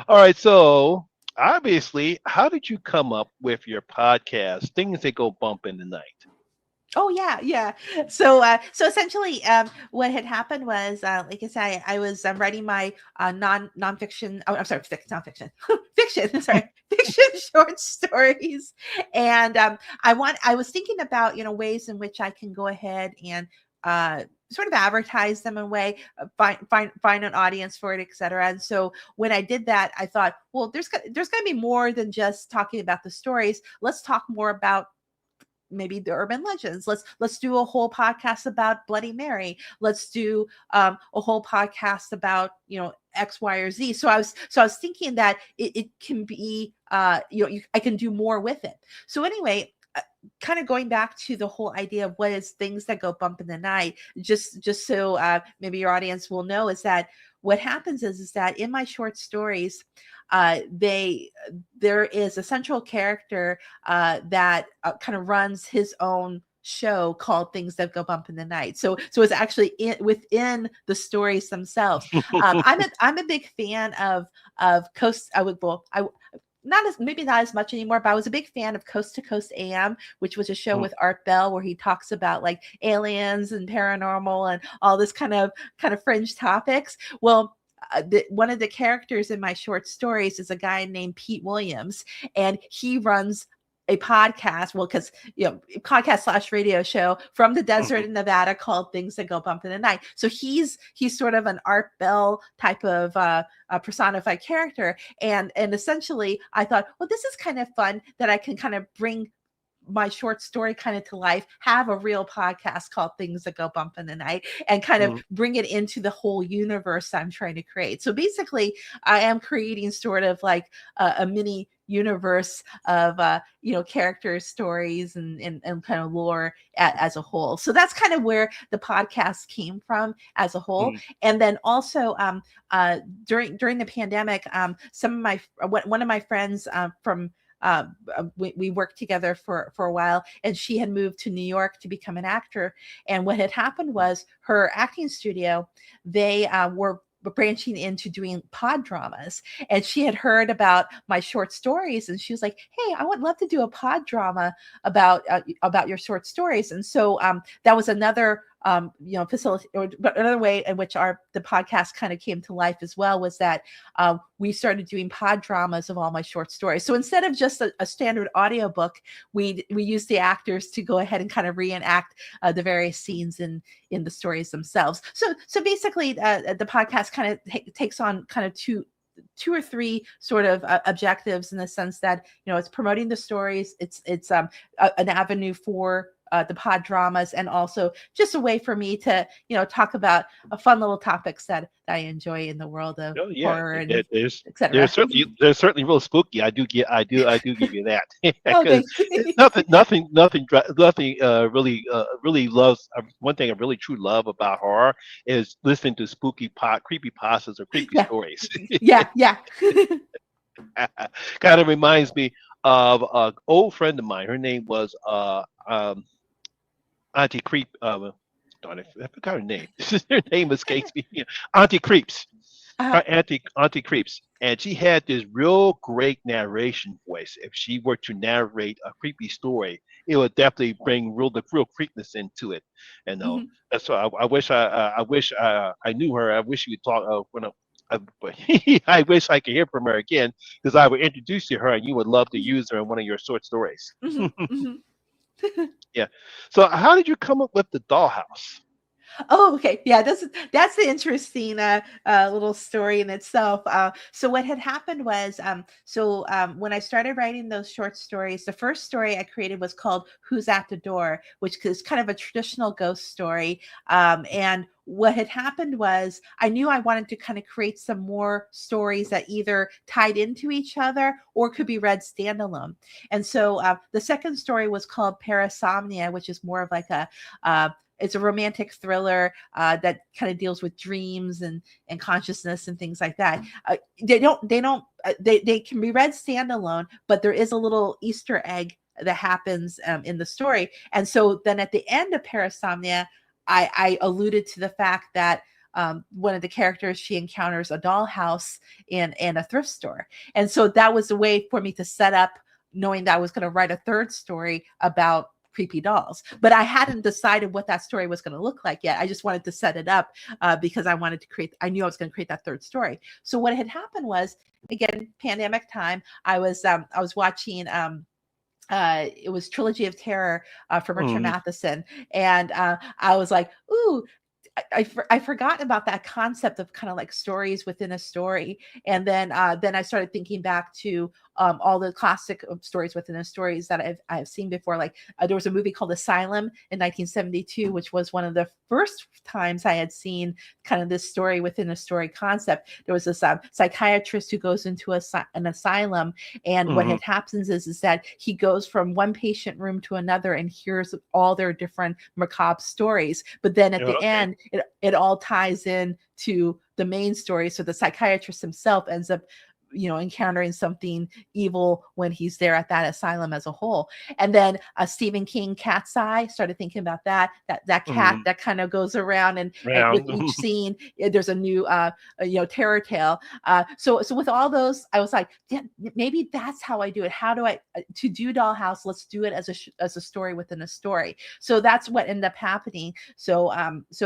[SPEAKER 2] All right. So obviously, how did you come up with your podcast? Things that go bump in the night.
[SPEAKER 1] Oh yeah, yeah. So essentially, what had happened was, like I said, I was writing my nonfiction. Oh, I'm sorry, nonfiction, fiction. Sorry, fiction short stories, and I was thinking about ways in which I can go ahead and sort of advertise them in a way, find an audience for it, etc. And so when I did that, I thought, well, there's got to be more than just talking about the stories. Let's talk more about maybe the urban legends. Let's do a whole podcast about Bloody Mary. Let's do a whole podcast about X, Y, or Z. So I was thinking that it can be I can do more with it. So anyway, kind of going back to the whole idea of what is things that go bump in the night, just so maybe your audience will know, is that what happens is that in my short stories, there is a central character that kind of runs his own show called Things That Go Bump in the Night. So it's actually within the stories themselves. I'm a big fan of Coast. Maybe not as much anymore, but I was a big fan of Coast to Coast AM, which was a show with Art Bell where he talks about like aliens and paranormal and all this kind of fringe topics. Well, one of the characters in my short stories is a guy named Pete Williams, and he runs a podcast, because podcast / radio show from the desert in Nevada called Things That Go Bump in the Night. So he's sort of an Art Bell type of personified character, and essentially I thought, well, this is kind of fun that I can kind of bring my short story kind of to life, have a real podcast called Things That Go Bump in the Night, and kind of bring it into the whole universe I'm trying to create. So basically I am creating sort of like a mini universe of characters, stories, and kind of lore as a whole. So that's kind of where the podcast came from as a whole. And then also during the pandemic, one of my friends from we worked together for a while, and she had moved to New York to become an actor. And what had happened was her acting studio, they were branching into doing pod dramas, and she had heard about my short stories, and she was like, hey, I would love to do a pod drama about your short stories. And so that was another facility, but another way in which the podcast kind of came to life as well, was that we started doing pod dramas of all my short stories. So instead of just a standard audiobook, we used the actors to go ahead and kind of reenact the various scenes in the stories themselves. So basically the podcast kind of takes on kind of two or three sort of objectives, in the sense that it's promoting the stories, it's an avenue for the pod dramas, and also just a way for me to talk about fun little topics that I enjoy in the world of horror and etc.
[SPEAKER 2] There's certainly real spooky. I do give you that.
[SPEAKER 1] Oh,
[SPEAKER 2] Because nothing really loves. One thing I really truly love about horror is listening to creepy pastas or creepy stories.
[SPEAKER 1] yeah.
[SPEAKER 2] Kind of reminds me of an old friend of mine. Her name was Auntie Creep. Darn it, I forgot her name. Her name escapes me. Auntie Creeps. Auntie Creeps, and she had this real great narration voice. If she were to narrate a creepy story, it would definitely bring the real creepiness into it. And that's why I wish I knew her. I wish you would talk but I wish I could hear from her again, because I would introduce you to her, and you would love to use her in one of your short stories. Yeah. So how did you come up with the Dollhouse?
[SPEAKER 1] Oh, okay. Yeah, that's the interesting little story in itself. So what had happened was, when I started writing those short stories, the first story I created was called "Who's at the Door," which is kind of a traditional ghost story. And what had happened was, I knew I wanted to kind of create some more stories that either tied into each other or could be read standalone. And so the second story was called Parasomnia, which is more of like it's a romantic thriller that kind of deals with dreams and consciousness and things like that. They can be read standalone, but there is a little Easter egg that happens in the story. And so then at the end of Parasomnia, I alluded to the fact that one of the characters, she encounters a dollhouse in a thrift store. And so that was a way for me to set up, knowing that I was going to write a third story about creepy dolls, but I hadn't decided what that story was going to look like yet. I just wanted to set it up because I knew I was going to create that third story. So what had happened was, again, pandemic time, I was watching it was Trilogy of Terror from Richard Matheson, and I was like, ooh, I forgot about that concept of kind of like stories within a story, and then I started thinking back to all the classic stories within the stories that I've seen before. Like there was a movie called Asylum in 1972, which was one of the first times I had seen kind of this story within a story concept. There was this psychiatrist who goes into an asylum, and what
[SPEAKER 2] Mm-hmm.
[SPEAKER 1] had happens is that he goes from one patient room to another and hears all their different macabre stories. But then at the
[SPEAKER 2] Okay.
[SPEAKER 1] end, it all ties in to the main story. So the psychiatrist himself ends up encountering something evil when he's there at that asylum as a whole. And then Stephen King Cat's Eye, started thinking about that cat
[SPEAKER 2] Mm-hmm.
[SPEAKER 1] that kind of goes around, and with
[SPEAKER 2] Round.
[SPEAKER 1] each scene there's a new terror tale. So with all those, I was like, yeah, maybe that's how I do it. How do I to do Dollhouse? Let's do it as a story within a story. So that's what ended up happening. So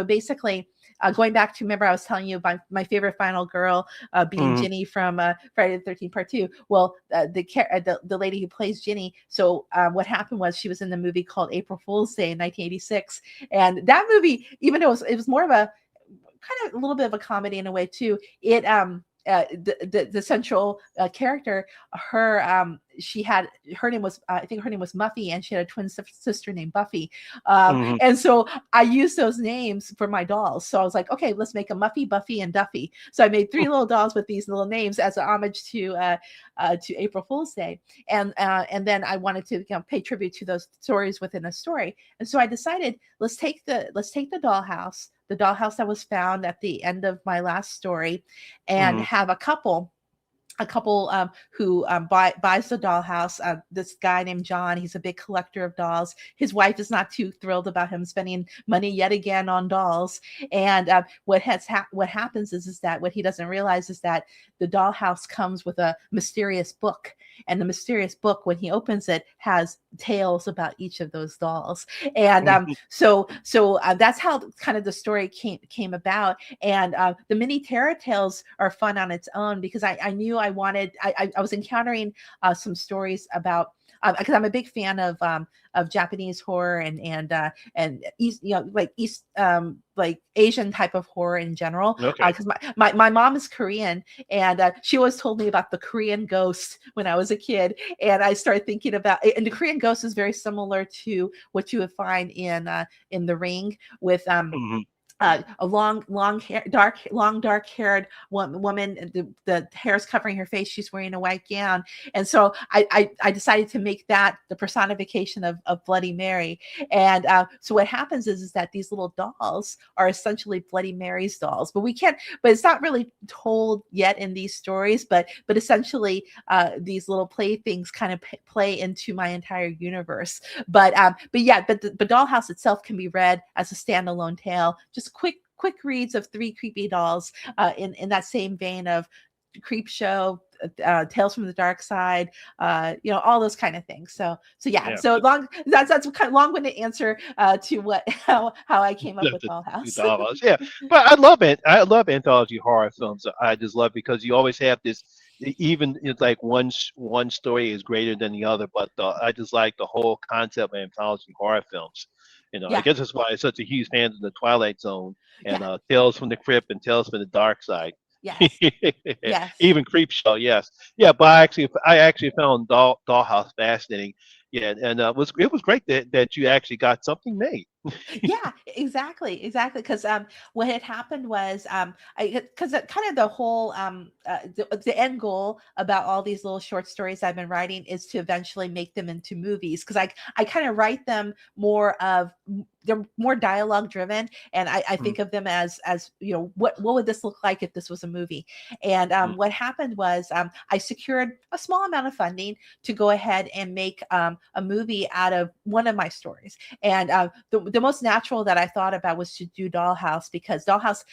[SPEAKER 1] basically, going back to, remember I was telling you about my favorite final girl being
[SPEAKER 2] Mm-hmm.
[SPEAKER 1] Ginny from Friday the 13th Part 2. Well, the lady who plays Ginny. So what happened was she was in the movie called April Fool's Day in 1986, and that movie, even though it was more of a kind of a little bit of a comedy in a way too. The central character, she had her name was I think her name was Muffy, and she had a twin sister named Buffy,
[SPEAKER 2] Mm-hmm.
[SPEAKER 1] and so I used those names for my dolls. So I was like, okay, let's make a Muffy, Buffy, and Duffy. So I made 3 little dolls with these little names as an homage to April Fool's Day, and then I wanted to pay tribute to those stories within a story, and so I decided let's take the dollhouse, the dollhouse that was found at the end of my last story, and
[SPEAKER 2] Mm-hmm.
[SPEAKER 1] have a couple who buys the dollhouse. This guy named John, he's a big collector of dolls. His wife is not too thrilled about him spending money yet again on dolls. And what happens is that what he doesn't realize is that the dollhouse comes with a mysterious book. And the mysterious book, when he opens it, has tales about each of those dolls. And that's how kind of the story came about. And the mini terror tales are fun on its own, because I knew I was encountering some stories about, because I'm a big fan of Japanese horror and East, like East, like Asian type of horror in general.
[SPEAKER 2] Okay.
[SPEAKER 1] Because my mom is Korean, and she always told me about the Korean ghost when I was a kid, and I started thinking about, and the Korean ghost is very similar to what you would find in The Ring, with
[SPEAKER 2] Mm-hmm.
[SPEAKER 1] a long hair, dark haired woman. The hair is covering her face. She's wearing a white gown, and so I decided to make that the personification of Bloody Mary. And so what happens is that these little dolls are essentially Bloody Mary's dolls, but we can't. But it's not really told yet in these stories. But essentially, these little playthings kind of play into my entire universe. But Dollhouse itself can be read as a standalone tale. Just quick reads of 3 creepy dolls, in that same vein of Creep Show, Tales from the Dark Side, all those kind of things. So yeah,
[SPEAKER 2] Yeah.
[SPEAKER 1] so long. That's kind of long-winded answer to what how I came up with
[SPEAKER 2] The
[SPEAKER 1] Dollhouse.
[SPEAKER 2] Dollhouse. Yeah, but I love it. I love anthology horror films. I just love, because you always have this. Even it's like one story is greater than the other, but I just like the whole concept of anthology horror films. I
[SPEAKER 1] Yeah,
[SPEAKER 2] guess that's why I'm such a huge fan of the Twilight Zone and
[SPEAKER 1] yeah,
[SPEAKER 2] Tales from the Crypt and Tales from the Dark Side.
[SPEAKER 1] yes, yes.
[SPEAKER 2] Even Creep Show, yes, yeah. But I actually found Dollhouse fascinating. Yeah, and it was great that you actually got something made.
[SPEAKER 1] Yeah, exactly, because what had happened was, I because kind of the whole the end goal about all these little short stories I've been writing is to eventually make them into movies, because I kind of write them more of, they're more dialogue driven, and I
[SPEAKER 2] Mm,
[SPEAKER 1] think of them as what would this look like if this was a movie. And
[SPEAKER 2] mm,
[SPEAKER 1] what happened was, I secured a small amount of funding to go ahead and make a movie out of one of my stories. And the most natural that I thought about was to do Dollhouse, because Dollhouse,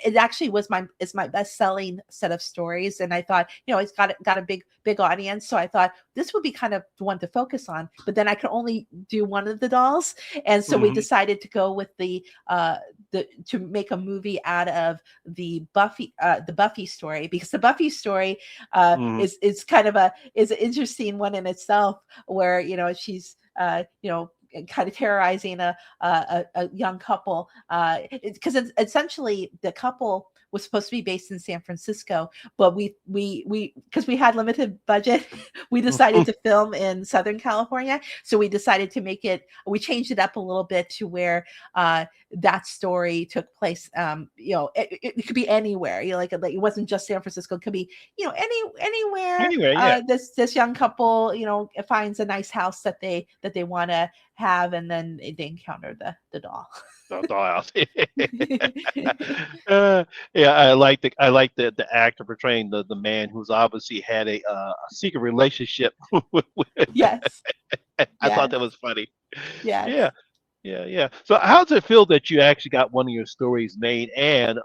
[SPEAKER 1] it actually is my best selling set of stories, and I thought, it's got a big audience, so I thought this would be kind of the one to focus on. But then I could only do one of the dolls, and so we
[SPEAKER 2] mhm,
[SPEAKER 1] decided to go with the to make a movie out of the Buffy story, because the Buffy story
[SPEAKER 2] mhm,
[SPEAKER 1] is kind of is an interesting one in itself, where she's kind of terrorizing a young couple, because it's essentially the couple was supposed to be based in San Francisco, but we because we had limited budget, we decided to film in Southern California. So we decided to we changed it up a little bit to where that story took place. It could be anywhere. Like it wasn't just San Francisco. It could be anywhere.
[SPEAKER 2] Anyway, yeah.
[SPEAKER 1] This young couple finds a nice house that they want to have, and then they encounter the doll.
[SPEAKER 2] Dollhouse. Yeah, I like the actor portraying the man who's obviously had a secret relationship with.
[SPEAKER 1] Yes.
[SPEAKER 2] I thought that was funny.
[SPEAKER 1] Yes.
[SPEAKER 2] Yeah, yeah. So how does it feel that you actually got one of your stories made? And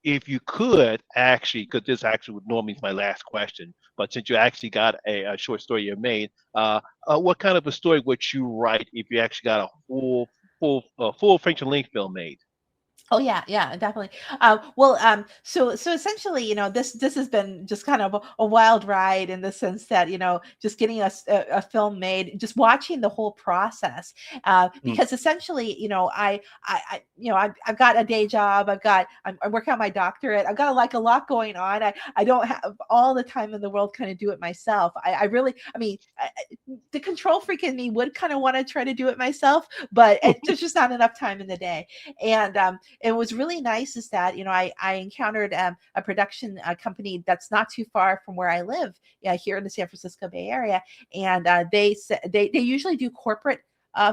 [SPEAKER 2] if you could actually, because this actually would normally be my last question, but since you actually got a short story you made, what kind of a story would you write if you actually got a full feature length film made?
[SPEAKER 1] Oh yeah, definitely. So essentially, this has been just kind of a wild ride in the sense that just getting a film made, just watching the whole process.
[SPEAKER 2] Mm.
[SPEAKER 1] Because essentially, I've got a day job, I'm working on my doctorate, I've got like a lot going on. I don't have all the time in the world kind of do it myself. I really, I mean, the control freak in me would kind of want to try to do it myself, but there's just not enough time in the day. And it was really nice is that I encountered a production company that's not too far from where I live, here in the San Francisco Bay Area, and they usually do corporate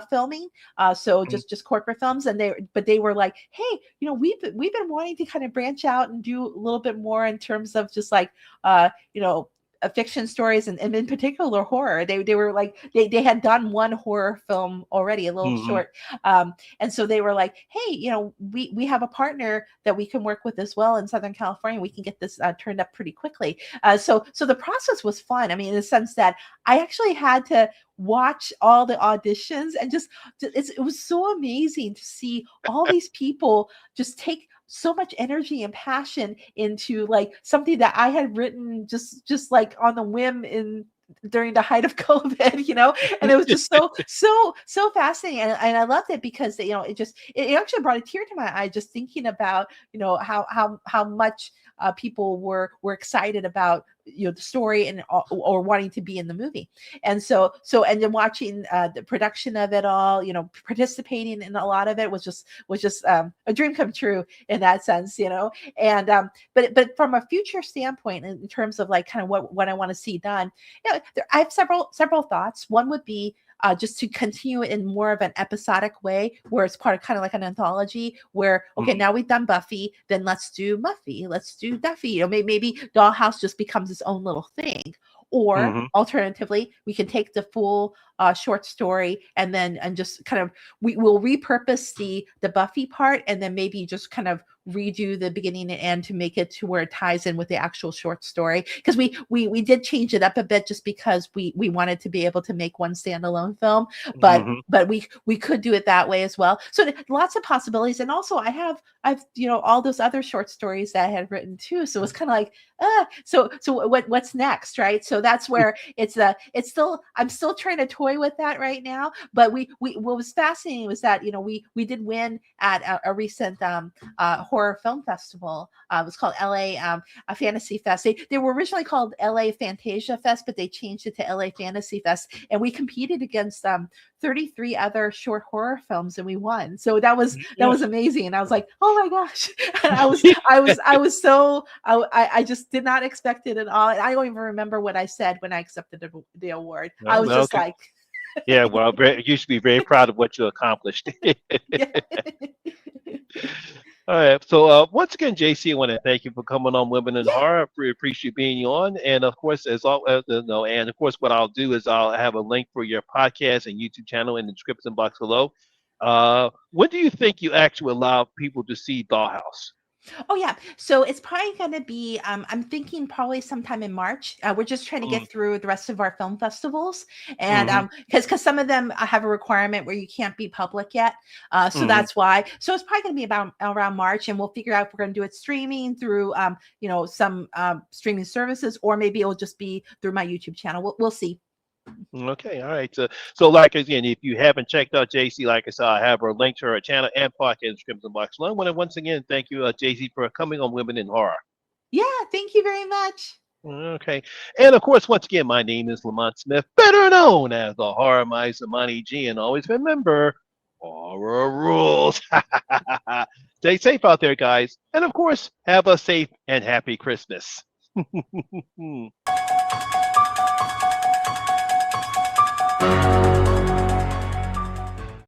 [SPEAKER 1] filming, so just corporate films, and they were like, hey, we've been wanting to kind of branch out and do a little bit more in terms of just like fiction stories, and in particular horror. They were like, they had done one horror film already, a little
[SPEAKER 2] Mm-hmm.
[SPEAKER 1] short, and so they were like, hey, we have a partner that we can work with as well in Southern California. We can get this turned up pretty quickly. So the process was fun. I mean, in the sense that I actually had to watch all the auditions, and it was so amazing to see all these people just take so much energy and passion into like something that I had written just like on the whim during the height of COVID, and it was just so fascinating, and I loved it because it actually brought a tear to my eye just thinking about how much people were excited about the story and or wanting to be in the movie. And and then watching the production of it all, participating in a lot of it was just a dream come true in that sense. And but from a future standpoint, in terms of like kind of what I want to see done, I have several thoughts. One would be just to continue it in more of an episodic way, where it's part of kind of like an anthology, where okay, now we've done Buffy, then let's do Muffy, let's do Duffy. Maybe Dollhouse just becomes its own little thing. Or
[SPEAKER 2] Mm-hmm.
[SPEAKER 1] alternatively, we can take the full short story and just kind of we'll repurpose the Buffy part, and then maybe just kind of redo the beginning and end to make it to where it ties in with the actual short story, because we did change it up a bit just because we wanted to be able to make one standalone film, but
[SPEAKER 2] Mm-hmm.
[SPEAKER 1] we could do it that way as well. So lots of possibilities. And also I've all those other short stories that I had written too, so it's kind of like so what's next, right? So that's where I'm still trying to toy with that right now. But what was fascinating was that we did win at a recent horror film festival. It was called LA a Fantasy Fest. They were originally called LA Fantasia Fest, but they changed it to LA Fantasy Fest, and we competed against 33 other short horror films, and we won. So that was
[SPEAKER 2] Yes.
[SPEAKER 1] amazing. And I was like, oh my gosh. And I just did not expect it at all. And I don't even remember what I said when I accepted the award. I was just
[SPEAKER 2] Okay.
[SPEAKER 1] like,
[SPEAKER 2] Yeah, well, you should be very proud of what you accomplished.
[SPEAKER 1] yeah.
[SPEAKER 2] All right. So once again, JC, I want to thank you for coming on Women in
[SPEAKER 1] Yeah.
[SPEAKER 2] Horror. We appreciate being you on. And of course, as all no, and of course, what I'll do is I'll have a link for your podcast and YouTube channel in the description box below. When do you think you actually allow people to see Dollhouse?
[SPEAKER 1] Oh yeah. So it's probably going to be, I'm thinking probably sometime in March. We're just trying to
[SPEAKER 2] Mm,
[SPEAKER 1] get through the rest of our film festivals. And
[SPEAKER 2] mm-hmm,
[SPEAKER 1] because some of them have a requirement where you can't be public yet. So
[SPEAKER 2] mm-hmm.
[SPEAKER 1] that's why. So it's probably going to be about around March, and we'll figure out if we're going to do it streaming through, some streaming services, or maybe it'll just be through my YouTube channel. We'll see.
[SPEAKER 2] Okay, all right. So like again, if you haven't checked out JC, like I said, I have her link to her channel and podcast description box. So I want to once again thank you, JC, for coming on Women in Horror.
[SPEAKER 1] Yeah, thank you very much.
[SPEAKER 2] Okay, and of course, once again, my name is Lamont Smith, better known as the Horror Money G, and always remember, horror rules. Stay safe out there, guys, and of course, have a safe and happy Christmas.